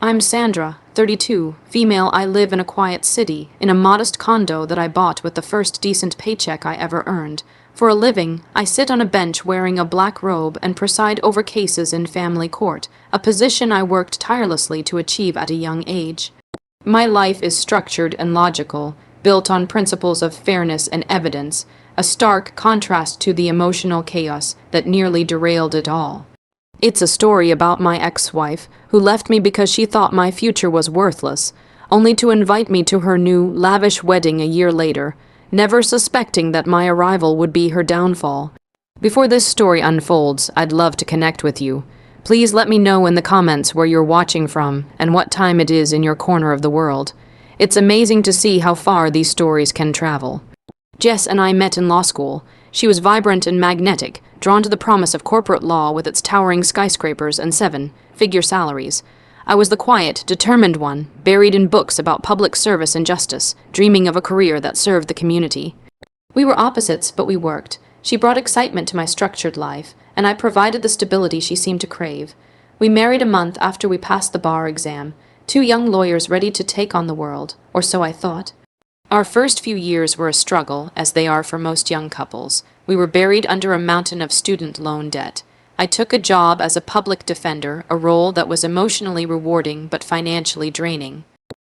I'm Sandra, 32, female. I live in a quiet city, in a modest condo that I bought with the first decent paycheck I ever earned. For a living, I sit on a bench wearing a black robe and preside over cases in family court, a position I worked tirelessly to achieve at a young age. My life is structured and logical, built on principles of fairness and evidence, a stark contrast to the emotional chaos that nearly derailed it all. It's a story about my ex-wife, who left me because she thought my future was worthless, only to invite me to her new, lavish wedding a year later, never suspecting that my arrival would be her downfall. Before this story unfolds, I'd love to connect with you. Please let me know in the comments where you're watching from and what time it is in your corner of the world. It's amazing to see how far these stories can travel. Jess and I met in law school. She was vibrant and magnetic, drawn to the promise of corporate law with its towering skyscrapers and seven-figure salaries. I was the quiet, determined one, buried in books about public service and justice, dreaming of a career that served the community. We were opposites, but we worked. She brought excitement to my structured life, and I provided the stability she seemed to crave. We married a month after we passed the bar exam, two young lawyers ready to take on the world, or so I thought. Our first few years were a struggle, as they are for most young couples. We were buried under a mountain of student loan debt. I took a job as a public defender, a role that was emotionally rewarding but financially draining.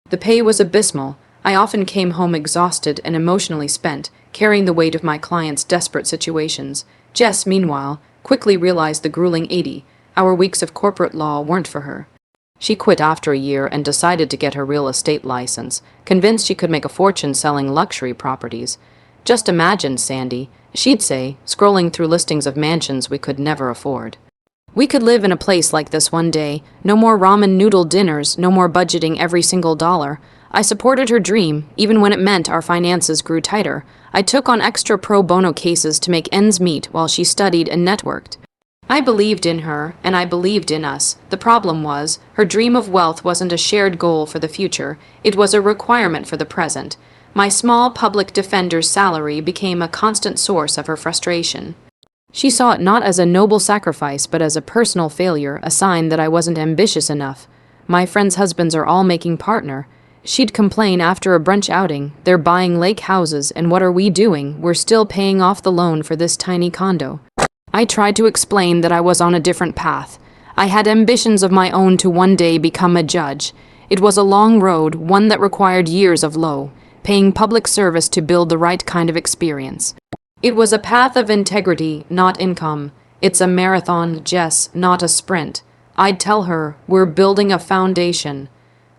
The pay was abysmal. I often came home exhausted and emotionally spent, carrying the weight of my clients' desperate situations. Jess, meanwhile, quickly realized the grueling 80-hour weeks of corporate law weren't for her. She quit after a year and decided to get her real estate license, convinced she could make a fortune selling luxury properties. Just imagine, Sandy, she'd say, scrolling through listings of mansions we could never afford. We could live in a place like this one day. No more ramen noodle dinners, no more budgeting every single dollar. I supported her dream, even when it meant our finances grew tighter. I took on extra pro bono cases to make ends meet while she studied and networked. I believed in her, and I believed in us. The problem was, her dream of wealth wasn't a shared goal for the future. It was a requirement for the present. My small public defender's salary became a constant source of her frustration. She saw it not as a noble sacrifice, but as a personal failure, a sign that I wasn't ambitious enough. My friends' husbands are all making partner. She'd complain after a brunch outing, they're buying lake houses, and what are we doing? We're still paying off the loan for this tiny condo. I tried to explain that I was on a different path. I had ambitions of my own to one day become a judge. It was a long road, one that required years of paying public service to build the right kind of experience. It was a path of integrity, not income. It's a marathon, Jess, not a sprint. I'd tell her, we're building a foundation.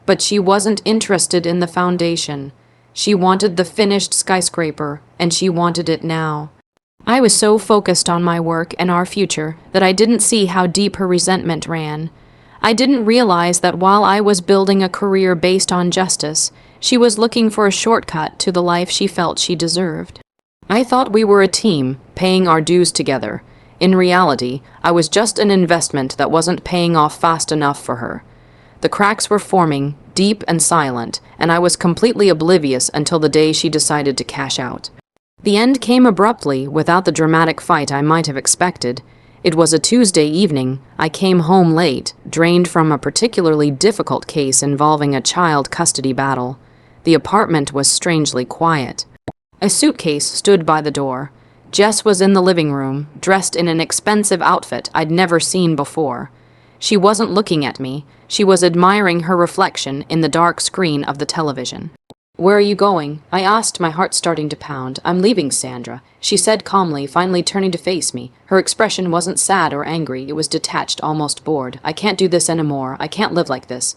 But she wasn't interested in the foundation. She wanted the finished skyscraper, and she wanted it now. I was so focused on my work and our future that I didn't see how deep her resentment ran. I didn't realize that while I was building a career based on justice, she was looking for a shortcut to the life she felt she deserved. I thought we were a team, paying our dues together. In reality, I was just an investment that wasn't paying off fast enough for her. The cracks were forming, deep and silent, and I was completely oblivious until the day she decided to cash out. The end came abruptly, without the dramatic fight I might have expected. It was a Tuesday evening. I came home late, drained from a particularly difficult case involving a child custody battle. The apartment was strangely quiet. A suitcase stood by the door. Jess was in the living room, dressed in an expensive outfit I'd never seen before. She wasn't looking at me. She was admiring her reflection in the dark screen of the television. "Where are you going?" I asked, my heart starting to pound. "I'm leaving, Sandra," she said calmly, finally turning to face me. Her expression wasn't sad or angry, it was detached, almost bored. "I can't do this anymore. I can't live like this,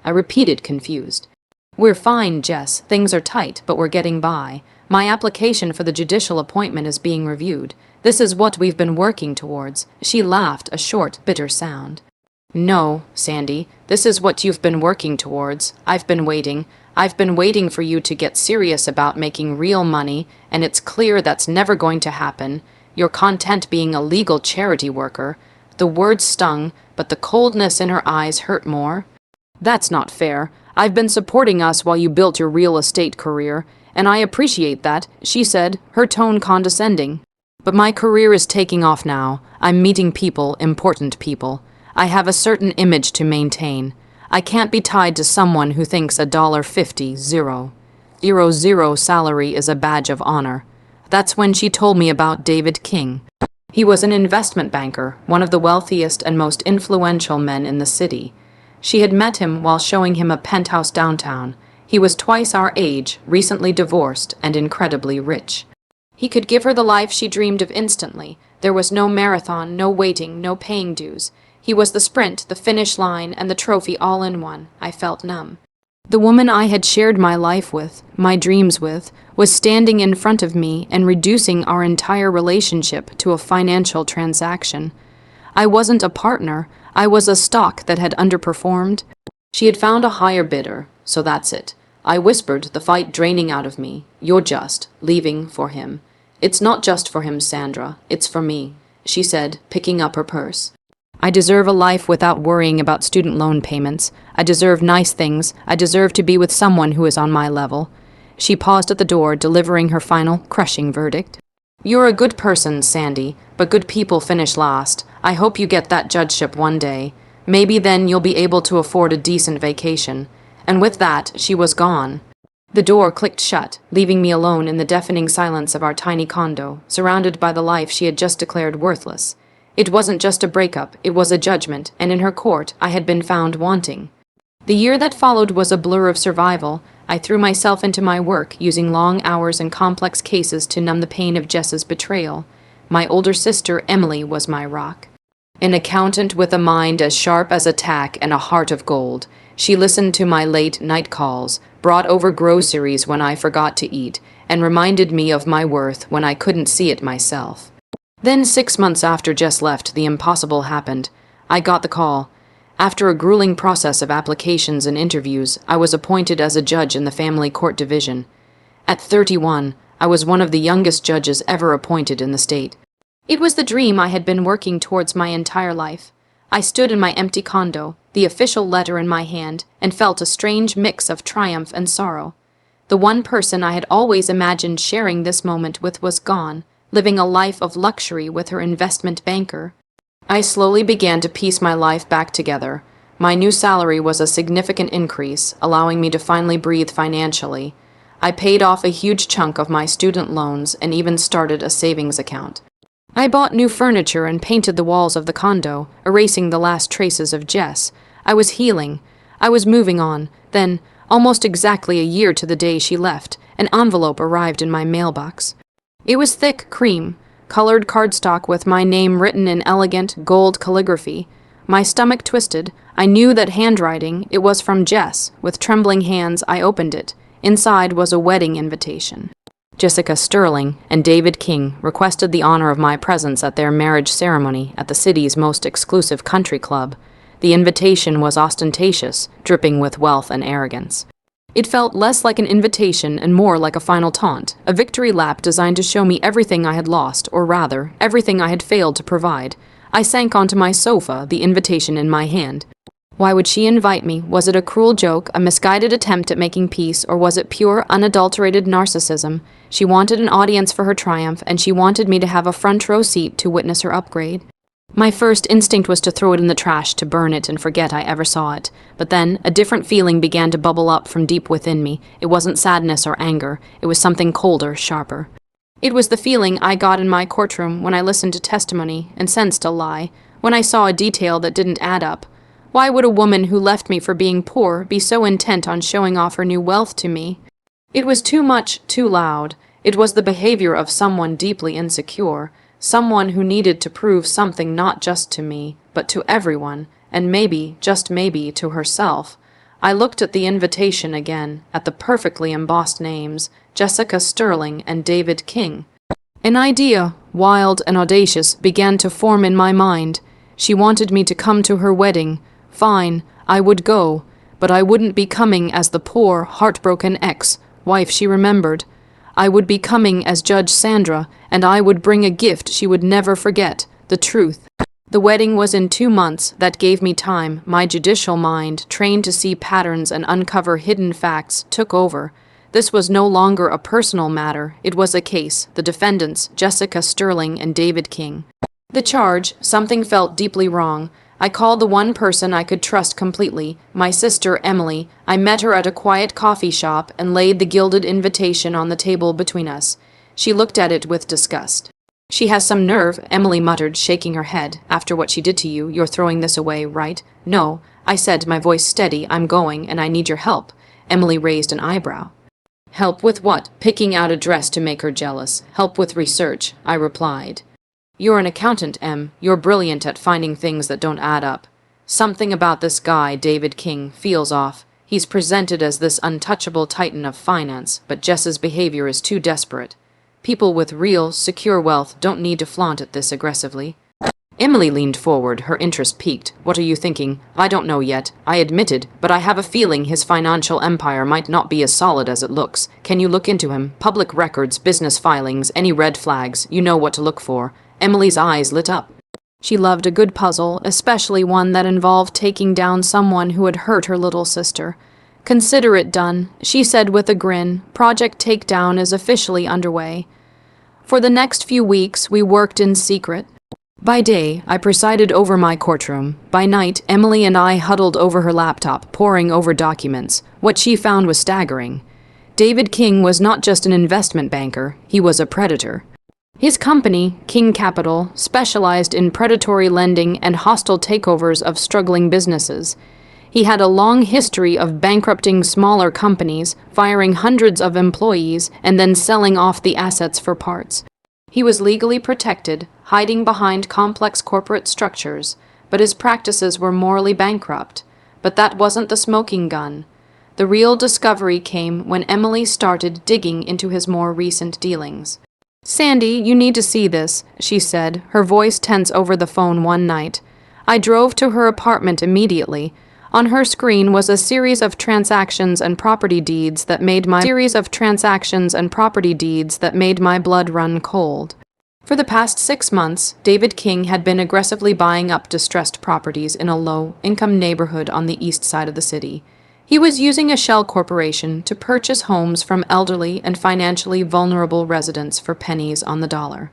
I repeated, confused. "We're fine, Jess. Things are tight, but we're getting by. My application for the judicial appointment is being reviewed. This is what we've been working towards." She laughed, a short, bitter sound. "No, Sandy, this is what you've been working towards. I've been waiting for you to get serious about making real money, and it's clear that's never going to happen. You're content being a legal charity worker." The words stung, but the coldness in her eyes hurt more. "That's not fair. I've been supporting us while you built your real estate career, and I appreciate that," she said, her tone condescending. "But my career is taking off now. I'm meeting people, important people. I have a certain image to maintain. I can't be tied to someone who thinks $1.50 salary is a badge of honor. That's when she told me about David King. He was an investment banker, one of the wealthiest and most influential men in the city. She had met him while showing him a penthouse downtown. He was twice our age, recently divorced, and incredibly rich. He could give her the life she dreamed of instantly. There was no marathon, no waiting, no paying dues. He was the sprint, the finish line, and the trophy all in one. I felt numb. The woman I had shared my life with, my dreams with, was standing in front of me and reducing our entire relationship to a financial transaction. I wasn't a partner. I was a stock that had underperformed. She had found a higher bidder, so that's it. I whispered, the fight draining out of me. You're just leaving for him. It's not just for him, Sandra. It's for me, she said, picking up her purse. I deserve a life without worrying about student loan payments. I deserve nice things. I deserve to be with someone who is on my level. She paused at the door, delivering her final, crushing verdict. You're a good person, Sandy, but good people finish last. I hope you get that judgeship one day. Maybe then you'll be able to afford a decent vacation. And with that, she was gone. The door clicked shut, leaving me alone in the deafening silence of our tiny condo, surrounded by the life she had just declared worthless. It wasn't just a breakup, it was a judgment, and in her court I had been found wanting. The year that followed was a blur of survival. I threw myself into my work, using long hours and complex cases to numb the pain of Jess's betrayal. My older sister, Emily, was my rock. An accountant with a mind as sharp as a tack and a heart of gold. She listened to my late night calls, brought over groceries when I forgot to eat, and reminded me of my worth when I couldn't see it myself. Then 6 months after Jess left, the impossible happened. I got the call. After a grueling process of applications and interviews, I was appointed as a judge in the family court division. At 31, I was one of the youngest judges ever appointed in the state. It was the dream I had been working towards my entire life. I stood in my empty condo, the official letter in my hand, and felt a strange mix of triumph and sorrow. The one person I had always imagined sharing this moment with was gone, living a life of luxury with her investment banker. I slowly began to piece my life back together. My new salary was a significant increase, allowing me to finally breathe financially. I paid off a huge chunk of my student loans and even started a savings account. I bought new furniture and painted the walls of the condo, erasing the last traces of Jess. I was healing. I was moving on. Then, almost exactly a year to the day she left, an envelope arrived in my mailbox. It was thick cream, colored cardstock with my name written in elegant gold calligraphy. My stomach twisted. I knew that handwriting. It was from Jess. With trembling hands, I opened it. Inside was a wedding invitation. Jessica Sterling and David King requested the honor of my presence at their marriage ceremony at the city's most exclusive country club. The invitation was ostentatious, dripping with wealth and arrogance. It felt less like an invitation and more like a final taunt, a victory lap designed to show me everything I had lost, or rather, everything I had failed to provide. I sank onto my sofa, the invitation in my hand. Why would she invite me? Was it a cruel joke, a misguided attempt at making peace, or was it pure, unadulterated narcissism? She wanted an audience for her triumph, and she wanted me to have a front row seat to witness her upgrade. My first instinct was to throw it in the trash, to burn it and forget I ever saw it. But then, a different feeling began to bubble up from deep within me. It wasn't sadness or anger. It was something colder, sharper. It was the feeling I got in my courtroom when I listened to testimony and sensed a lie, when I saw a detail that didn't add up. Why would a woman who left me for being poor be so intent on showing off her new wealth to me? It was too much, too loud. It was the behavior of someone deeply insecure. Someone who needed to prove something not just to me, but to everyone, and maybe, just maybe, to herself. I looked at the invitation again, at the perfectly embossed names, Jessica Sterling and David King. An idea, wild and audacious, began to form in my mind. She wanted me to come to her wedding. Fine, I would go, but I wouldn't be coming as the poor, heartbroken ex-wife she remembered. I would be coming as Judge Sandra, and I would bring a gift she would never forget, the truth. The wedding was in 2 months. That gave me time. My judicial mind, trained to see patterns and uncover hidden facts, took over. This was no longer a personal matter. It was a case. The defendants, Jessica Sterling and David King. The charge, something felt deeply wrong. I called the one person I could trust completely, my sister Emily. I met her at a quiet coffee shop and laid the gilded invitation on the table between us. She looked at it with disgust. "She has some nerve," Emily muttered, shaking her head. "After what she did to you, you're throwing this away, right?" "No," I said, my voice steady. "I'm going, and I need your help." Emily raised an eyebrow. "Help with what?" "Picking out a dress to make her jealous." "Help with research," I replied. "You're an accountant, Em. You're brilliant at finding things that don't add up. Something about this guy, David King, feels off. He's presented as this untouchable titan of finance, but Jess's behavior is too desperate. People with real, secure wealth don't need to flaunt it this aggressively." Emily leaned forward, her interest piqued. "What are you thinking?" "I don't know yet," I admitted, "but I have a feeling his financial empire might not be as solid as it looks. Can you look into him? Public records, business filings, any red flags, you know what to look for." Emily's eyes lit up. She loved a good puzzle, especially one that involved taking down someone who had hurt her little sister. "Consider it done," she said with a grin. "Project Takedown is officially underway." For the next few weeks, we worked in secret. By day, I presided over my courtroom. By night, Emily and I huddled over her laptop, poring over documents. What she found was staggering. David King was not just an investment banker, he was a predator. His company, King Capital, specialized in predatory lending and hostile takeovers of struggling businesses. He had a long history of bankrupting smaller companies, firing hundreds of employees, and then selling off the assets for parts. He was legally protected, hiding behind complex corporate structures, but his practices were morally bankrupt. But that wasn't the smoking gun. The real discovery came when Emily started digging into his more recent dealings. "Sandy, you need to see this," she said, her voice tense over the phone one night. I drove to her apartment immediately. On her screen was a series of transactions and property deeds that made my blood run cold. For the past 6 months, David King had been aggressively buying up distressed properties in a low-income neighborhood on the east side of the city. He was using a shell corporation to purchase homes from elderly and financially vulnerable residents for pennies on the dollar.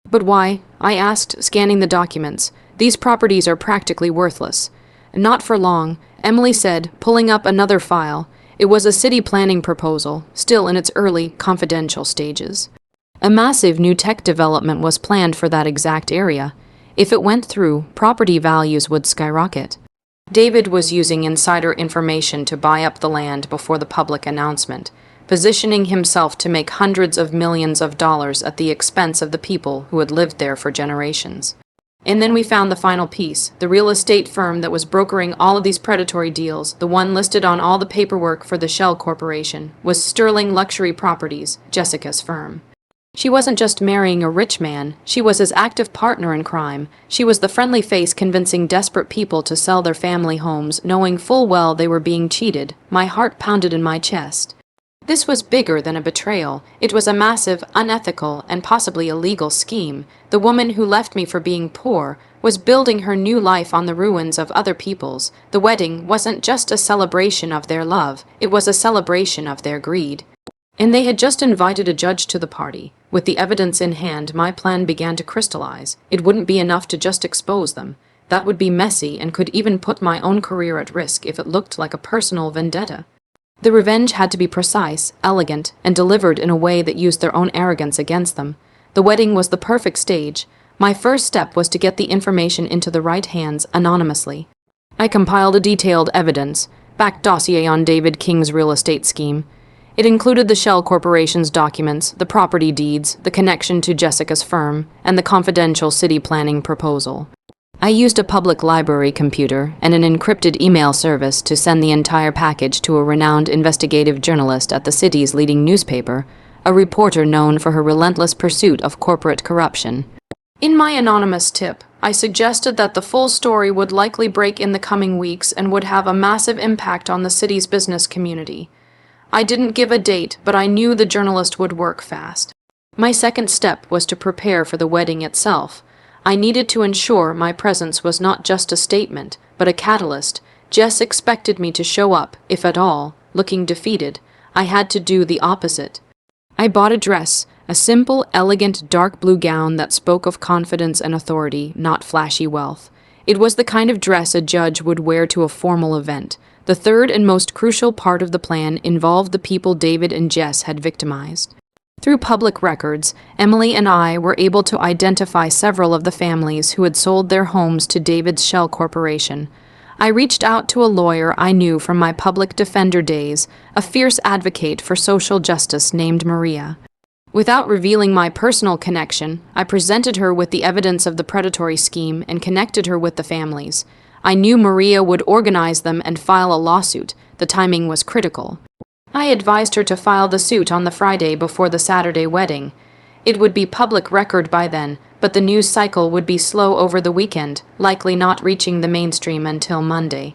"But why?" I asked, scanning the documents. "These properties are practically worthless." "Not for long," Emily said, pulling up another file. It was a city planning proposal, still in its early, confidential stages. A massive new tech development was planned for that exact area. If it went through, property values would skyrocket. David was using insider information to buy up the land before the public announcement, positioning himself to make hundreds of millions of dollars at the expense of the people who had lived there for generations. And then we found the final piece, the real estate firm that was brokering all of these predatory deals, the one listed on all the paperwork for the Shell Corporation, was Sterling Luxury Properties, Jessica's firm. She wasn't just marrying a rich man, she was his active partner in crime. She was the friendly face convincing desperate people to sell their family homes, knowing full well they were being cheated. My heart pounded in my chest. This was bigger than a betrayal. It was a massive, unethical, and possibly illegal scheme. The woman who left me for being poor was building her new life on the ruins of other people's. The wedding wasn't just a celebration of their love, it was a celebration of their greed. And they had just invited a judge to the party. With the evidence in hand, my plan began to crystallize. It wouldn't be enough to just expose them. That would be messy and could even put my own career at risk if it looked like a personal vendetta. The revenge had to be precise, elegant, and delivered in a way that used their own arrogance against them. The wedding was the perfect stage. My first step was to get the information into the right hands anonymously. I compiled a detailed evidence-backed dossier on David King's real estate scheme. It included the Shell Corporation's documents, the property deeds, the connection to Jessica's firm, and the confidential city planning proposal. I used a public library computer and an encrypted email service to send the entire package to a renowned investigative journalist at the city's leading newspaper, a reporter known for her relentless pursuit of corporate corruption. In my anonymous tip, I suggested that the full story would likely break in the coming weeks and would have a massive impact on the city's business community. I didn't give a date, but I knew the journalist would work fast. My second step was to prepare for the wedding itself. I needed to ensure my presence was not just a statement, but a catalyst. Jess expected me to show up, if at all, looking defeated. I had to do the opposite. I bought a dress, a simple, elegant dark blue gown that spoke of confidence and authority, not flashy wealth. It was the kind of dress a judge would wear to a formal event. The third and most crucial part of the plan involved the people David and Jess had victimized. Through public records, Emily and I were able to identify several of the families who had sold their homes to David's shell corporation. I reached out to a lawyer I knew from my public defender days, a fierce advocate for social justice named Maria. Without revealing my personal connection, I presented her with the evidence of the predatory scheme and connected her with the families. I knew Maria would organize them and file a lawsuit. The timing was critical. I advised her to file the suit on the Friday before the Saturday wedding. It would be public record by then, but the news cycle would be slow over the weekend, likely not reaching the mainstream until Monday.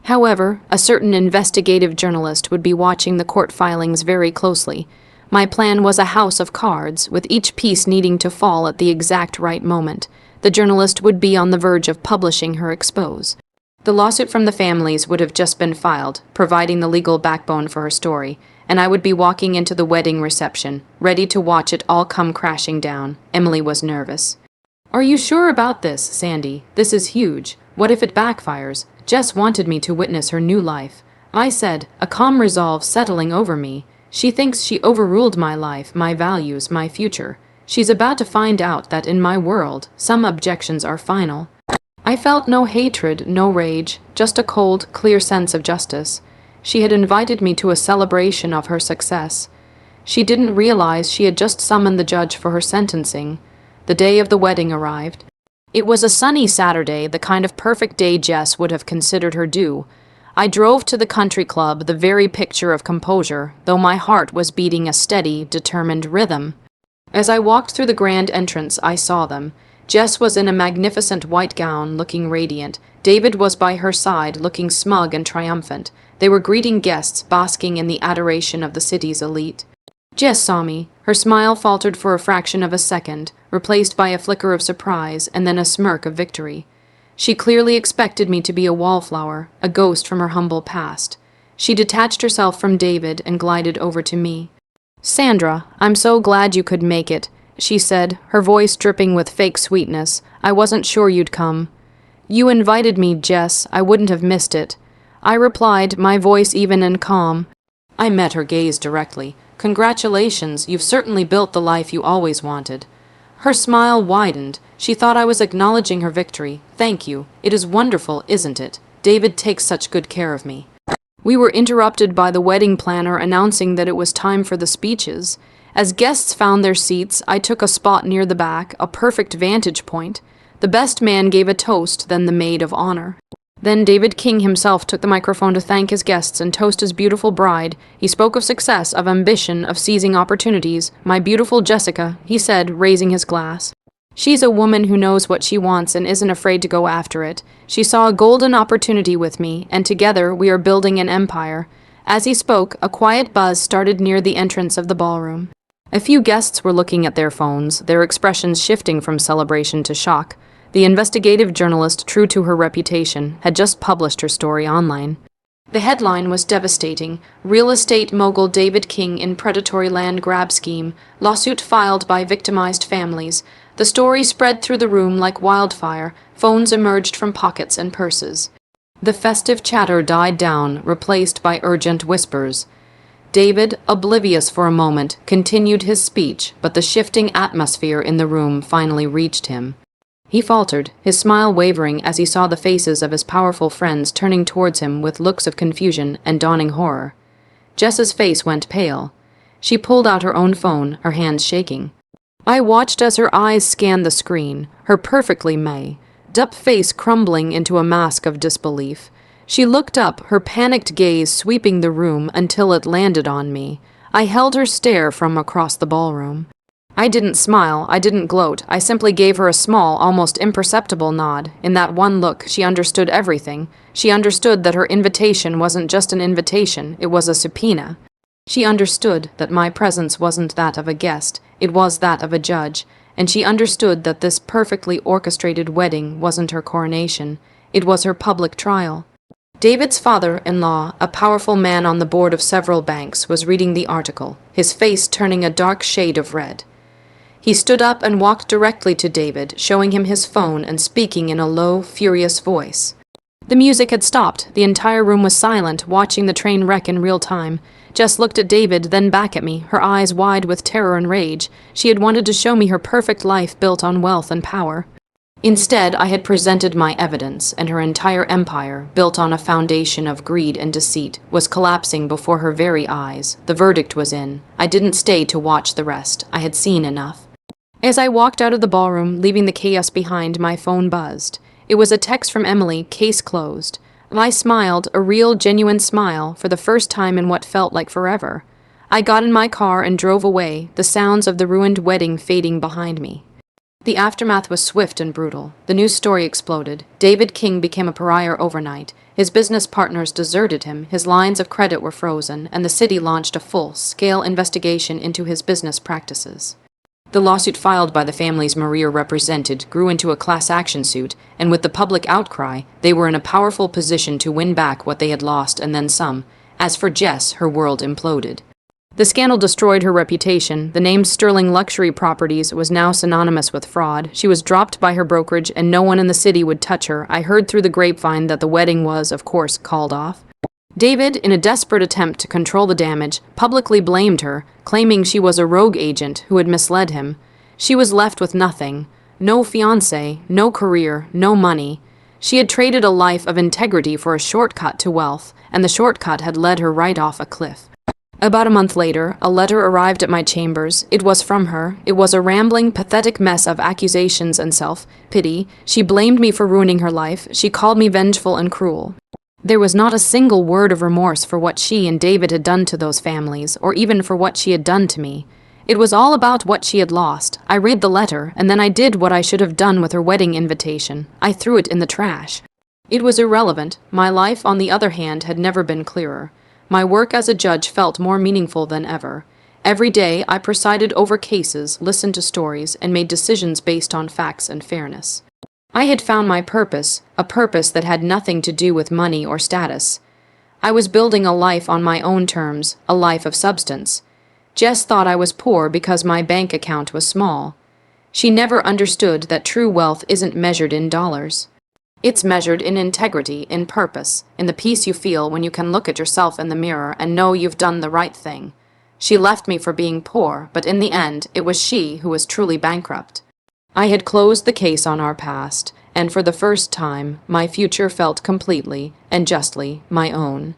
However, a certain investigative journalist would be watching the court filings very closely. My plan was a house of cards, with each piece needing to fall at the exact right moment. The journalist would be on the verge of publishing her expose. The lawsuit from the families would have just been filed, providing the legal backbone for her story, and I would be walking into the wedding reception, ready to watch it all come crashing down. Emily was nervous. "Are you sure about this, Sandy? This is huge. What if it backfires? Jess wanted me to witness her new life." I said, a calm resolve settling over me. She thinks she overruled my life, my values, my future. She's about to find out that in my world, some objections are final. I felt no hatred, no rage, just a cold, clear sense of justice. She had invited me to a celebration of her success. She didn't realize she had just summoned the judge for her sentencing. The day of the wedding arrived. It was a sunny Saturday, the kind of perfect day Jess would have considered her due. I drove to the country club, the very picture of composure, though my heart was beating a steady, determined rhythm. As I walked through the grand entrance, I saw them. Jess was in a magnificent white gown, looking radiant. David was by her side, looking smug and triumphant. They were greeting guests, basking in the adoration of the city's elite. Jess saw me. Her smile faltered for a fraction of a second, replaced by a flicker of surprise and then a smirk of victory. She clearly expected me to be a wallflower, a ghost from her humble past. She detached herself from David and glided over to me. "Sandra, I'm so glad you could make it," she said, her voice dripping with fake sweetness. "I wasn't sure you'd come." "You invited me, Jess. I wouldn't have missed it." I replied, my voice even and calm. I met her gaze directly. "Congratulations, you've certainly built the life you always wanted." Her smile widened. She thought I was acknowledging her victory. "Thank you. It is wonderful, isn't it? David takes such good care of me." We were interrupted by the wedding planner announcing that it was time for the speeches. As guests found their seats, I took a spot near the back, a perfect vantage point. The best man gave a toast, then the maid of honor. Then David King himself took the microphone to thank his guests and toast his beautiful bride. He spoke of success, of ambition, of seizing opportunities. "My beautiful Jessica," he said, raising his glass. "She's a woman who knows what she wants and isn't afraid to go after it. She saw a golden opportunity with me, and together we are building an empire." As he spoke, a quiet buzz started near the entrance of the ballroom. A few guests were looking at their phones, their expressions shifting from celebration to shock. The investigative journalist, true to her reputation, had just published her story online. The headline was devastating. "Real estate mogul David King in predatory land grab scheme. Lawsuit filed by victimized families." The story spread through the room like wildfire. Phones emerged from pockets and purses. The festive chatter died down, replaced by urgent whispers. David, oblivious for a moment, continued his speech, but the shifting atmosphere in the room finally reached him. He faltered, his smile wavering as he saw the faces of his powerful friends turning towards him with looks of confusion and dawning horror. Jess's face went pale. She pulled out her own phone, her hands shaking. I watched as her eyes scanned the screen, her perfectly made-up face crumbling into a mask of disbelief. She looked up, her panicked gaze sweeping the room until it landed on me. I held her stare from across the ballroom. I didn't smile, I didn't gloat, I simply gave her a small, almost imperceptible nod. In that one look, she understood everything. She understood that her invitation wasn't just an invitation, it was a subpoena. She understood that my presence wasn't that of a guest, it was that of a judge, and she understood that this perfectly orchestrated wedding wasn't her coronation, it was her public trial. David's father-in-law, a powerful man on the board of several banks, was reading the article, his face turning a dark shade of red. He stood up and walked directly to David, showing him his phone and speaking in a low, furious voice. The music had stopped. The entire room was silent, watching the train wreck in real time. Jess looked at David, then back at me, her eyes wide with terror and rage. She had wanted to show me her perfect life built on wealth and power. Instead, I had presented my evidence, and her entire empire, built on a foundation of greed and deceit, was collapsing before her very eyes. The verdict was in. I didn't stay to watch the rest. I had seen enough. As I walked out of the ballroom, leaving the chaos behind, my phone buzzed. It was a text from Emily, case closed. I smiled, a real, genuine smile, for the first time in what felt like forever. I got in my car and drove away, the sounds of the ruined wedding fading behind me. The aftermath was swift and brutal. The news story exploded. David King became a pariah overnight. His business partners deserted him, his lines of credit were frozen, and the city launched a full-scale investigation into his business practices. The lawsuit filed by the families Maria represented grew into a class action suit, and with the public outcry, they were in a powerful position to win back what they had lost and then some. As for Jess, her world imploded. The scandal destroyed her reputation. The name Sterling Luxury Properties was now synonymous with fraud. She was dropped by her brokerage, and no one in the city would touch her. I heard through the grapevine that the wedding was, of course, called off. David, in a desperate attempt to control the damage, publicly blamed her, claiming she was a rogue agent who had misled him. She was left with nothing. No fiancé, no career, no money. She had traded a life of integrity for a shortcut to wealth, and the shortcut had led her right off a cliff. About a month later, a letter arrived at my chambers. It was from her. It was a rambling, pathetic mess of accusations and self-pity. She blamed me for ruining her life. She called me vengeful and cruel. There was not a single word of remorse for what she and David had done to those families, or even for what she had done to me. It was all about what she had lost. I read the letter, and then I did what I should have done with her wedding invitation. I threw it in the trash. It was irrelevant. My life, on the other hand, had never been clearer. My work as a judge felt more meaningful than ever. Every day, I presided over cases, listened to stories, and made decisions based on facts and fairness. I had found my purpose, a purpose that had nothing to do with money or status. I was building a life on my own terms, a life of substance. Jess thought I was poor because my bank account was small. She never understood that true wealth isn't measured in dollars. It's measured in integrity, in purpose, in the peace you feel when you can look at yourself in the mirror and know you've done the right thing. She left me for being poor, but in the end, it was she who was truly bankrupt. I had closed the case on our past, and for the first time, my future felt completely and justly my own.